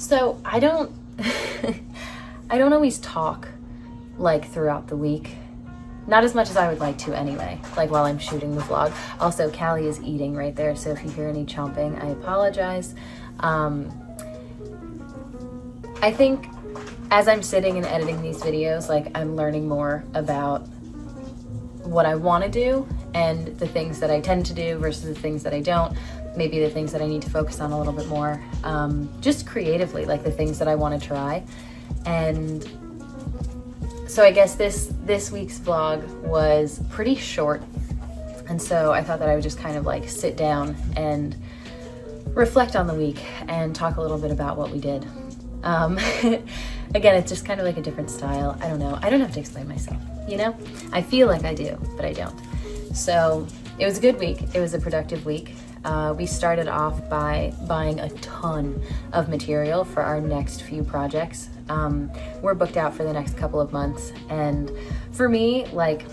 So I don't, I don't always talk like throughout the week. Not as much as I would like to anyway, like while I'm shooting the vlog. Also, Callie is eating right there, so if you hear any chomping, I apologize. I think as I'm sitting and editing these videos, like I'm learning more about what I want to do and the things that I tend to do versus the things that I don't. Maybe the things that I need to focus on a little bit more, just creatively, like the things that I want to try. And so I guess this week's vlog was pretty short. And so I thought that I would just kind of like sit down and reflect on the week and talk a little bit about what we did. Again, it's just kind of like a different style. I don't know. I don't have to explain myself, you know? I feel like I do, but I don't. So it was a good week. It was a productive week. We started off by buying a ton of material for our next few projects. We're booked out for the next couple of months. And for me, like,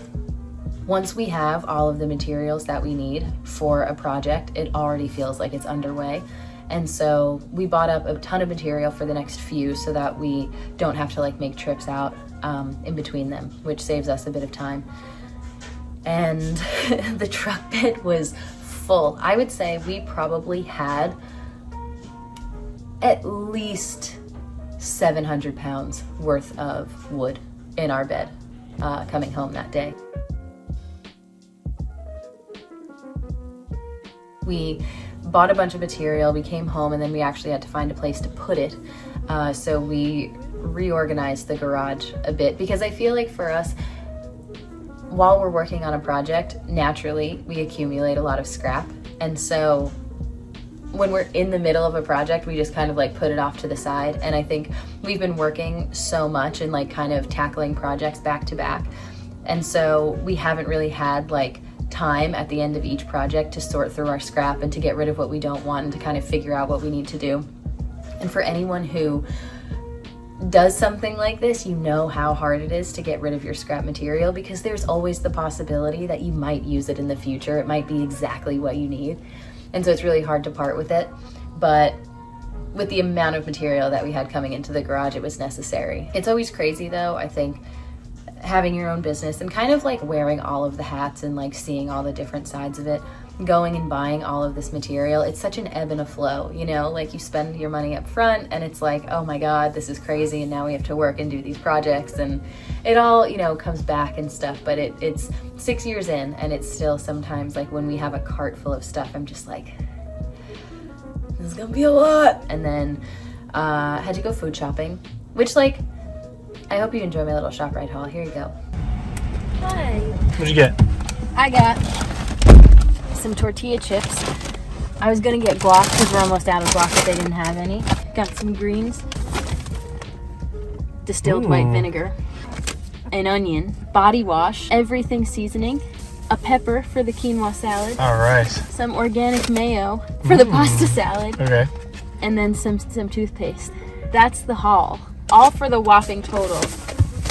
once we have all of the materials that we need for a project, it already feels like it's underway. And so we bought up a ton of material for the next few so that we don't have to like make trips out in between them, which saves us a bit of time. And the truck bed was full. I would say we probably had at least 700 pounds worth of wood in our bed coming home that day. We bought a bunch of material, we came home, and then we actually had to find a place to put it. So we reorganized the garage a bit, because I feel like for us, while we're working on a project, naturally we accumulate a lot of scrap. And so when we're in the middle of a project, we just kind of like put it off to the side. And I think we've been working so much and like kind of tackling projects back to back. And so we haven't really had like time at the end of each project to sort through our scrap and to get rid of what we don't want and to kind of figure out what we need to do. And for anyone who does something like this, you know how hard it is to get rid of your scrap material, because there's always the possibility that you might use it in the future. It might be exactly what you need. And so it's really hard to part with it. But with the amount of material that we had coming into the garage, it was necessary. It's always crazy though, I think, having your own business and kind of like wearing all of the hats and like seeing all the different sides of it, going and buying all of this material. It's such an ebb and a flow, you know, like you spend your money up front and it's like, oh my God, this is crazy. And now we have to work and do these projects and it all, you know, comes back and stuff. But it's 6 years in and it's still sometimes like when we have a cart full of stuff, I'm just like, this is gonna be a lot. And then had to go food shopping, which like, I hope you enjoy my little shop ride haul. Here you go. Hi. What'd you get? I got some tortilla chips. I was gonna get guac because we're almost out of guac, but they didn't have any. Got some greens, distilled white vinegar, an onion, body wash, everything seasoning, a pepper for the quinoa salad. All right. Some organic mayo for the pasta salad. Okay. And then some toothpaste. That's the haul. All for the whopping total.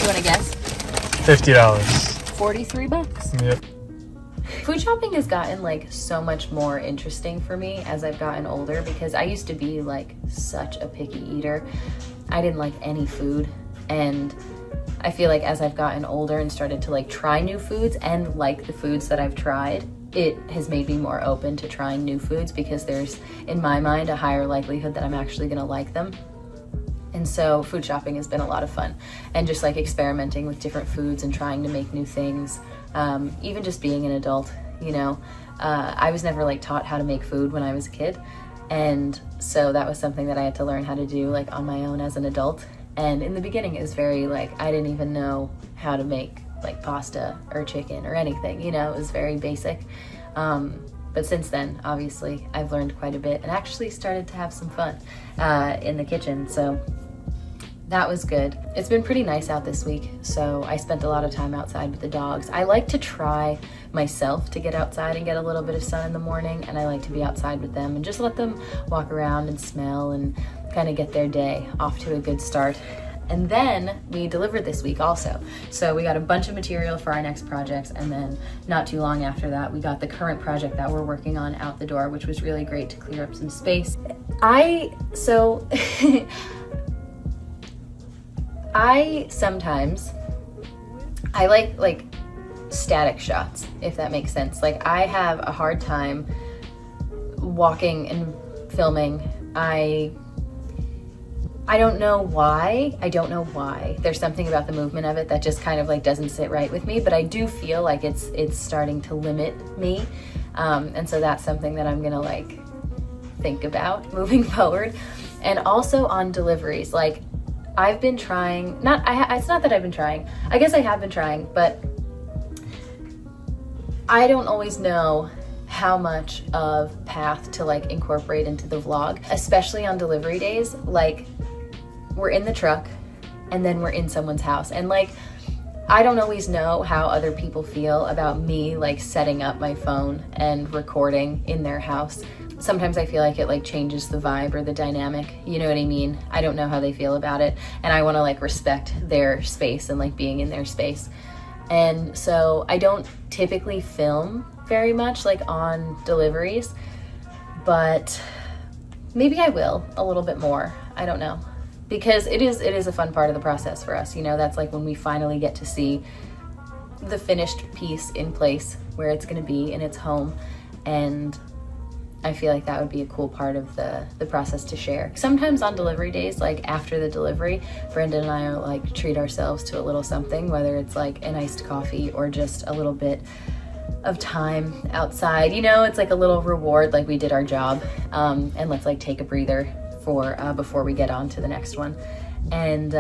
You wanna guess? $50. 43 bucks. Yep. Food shopping has gotten like so much more interesting for me as I've gotten older, because I used to be like such a picky eater. I didn't like any food, and I feel like as I've gotten older and started to like try new foods and like the foods that I've tried, it has made me more open to trying new foods, because there's, in my mind, a higher likelihood that I'm actually gonna like them. And so food shopping has been a lot of fun, and just like experimenting with different foods and trying to make new things. Even just being an adult, you know, I was never like taught how to make food when I was a kid. And so that was something that I had to learn how to do like on my own as an adult. And in the beginning it was very like, I didn't even know how to make like pasta or chicken or anything, you know, it was very basic. But since then, obviously, I've learned quite a bit and actually started to have some fun in the kitchen. So that was good. It's been pretty nice out this week, so I spent a lot of time outside with the dogs. I like to try myself to get outside and get a little bit of sun in the morning, and I like to be outside with them and just let them walk around and smell and kind of get their day off to a good start. And then we delivered this week also. So we got a bunch of material for our next projects, and then not too long after that, we got the current project that we're working on out the door, which was really great to clear up some space. I like static shots, if that makes sense. Like, I have a hard time walking and filming. I don't know why. There's something about the movement of it that just kind of like doesn't sit right with me, but I do feel like it's starting to limit me. And so that's something that I'm gonna like think about moving forward. And also on deliveries, like I've been trying, it's not that I've been trying, I guess I have been trying, but I don't always know how much of path to like incorporate into the vlog, especially on delivery days. Like, we're in the truck and then we're in someone's house, and like I don't always know how other people feel about me like setting up my phone and recording in their house. Sometimes I feel like it like changes the vibe or the dynamic, you know what I mean? I don't know how they feel about it, and I want to like respect their space and like being in their space. And so I don't typically film very much like on deliveries, but maybe I will a little bit more. I don't know, because it is a fun part of the process for us, you know. That's like when we finally get to see the finished piece in place where it's going to be in its home, and I feel like that would be a cool part of the process to share. Sometimes on delivery days, like after the delivery, Brandon and I are like treat ourselves to a little something, whether it's like an iced coffee or just a little bit of time outside. You know, it's like a little reward, like we did our job, and let's like take a breather for before we get on to the next one. And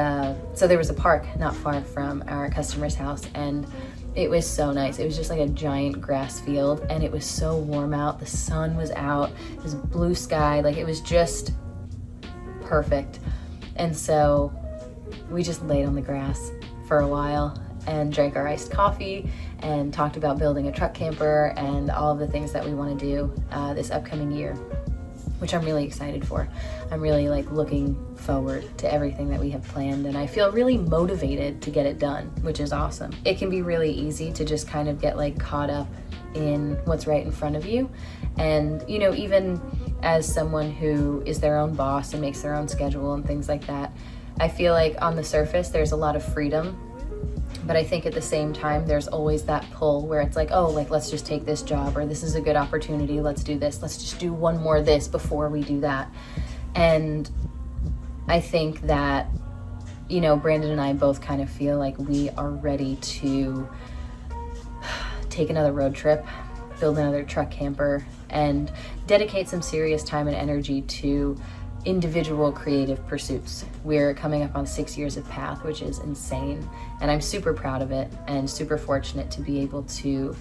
so there was a park not far from our customer's house, and it was so nice. It was just like a giant grass field, and it was so warm out. The sun was out, it was blue sky, like it was just perfect. And so we just laid on the grass for a while and drank our iced coffee and talked about building a truck camper and all of the things that we want to do this upcoming year, which I'm really excited for. I'm really like looking forward to everything that we have planned, and I feel really motivated to get it done, which is awesome. It can be really easy to just kind of get like caught up in what's right in front of you. And, you know, even as someone who is their own boss and makes their own schedule and things like that, I feel like on the surface there's a lot of freedom, but I think at the same time there's always that pull where it's like, oh, like let's just take this job, or this is a good opportunity, let's do this, let's just do one more this before we do that. And I think that, you know, Brandon and I both kind of feel like we are ready to take another road trip, build another truck camper, and dedicate some serious time and energy to individual creative pursuits. We're coming up on 6 years of Path, which is insane, and I'm super proud of it and super fortunate to be able to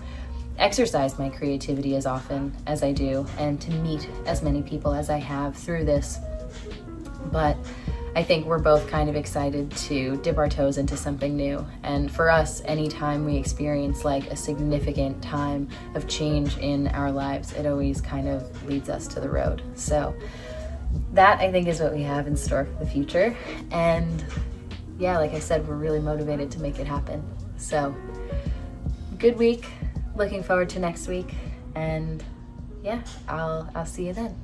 exercise my creativity as often as I do and to meet as many people as I have through this. But I think we're both kind of excited to dip our toes into something new. And for us, anytime we experience like a significant time of change in our lives, it always kind of leads us to the road. So that, I think, is what we have in store for the future. And yeah, like I said, we're really motivated to make it happen. So good week, looking forward to next week, and yeah, I'll see you then.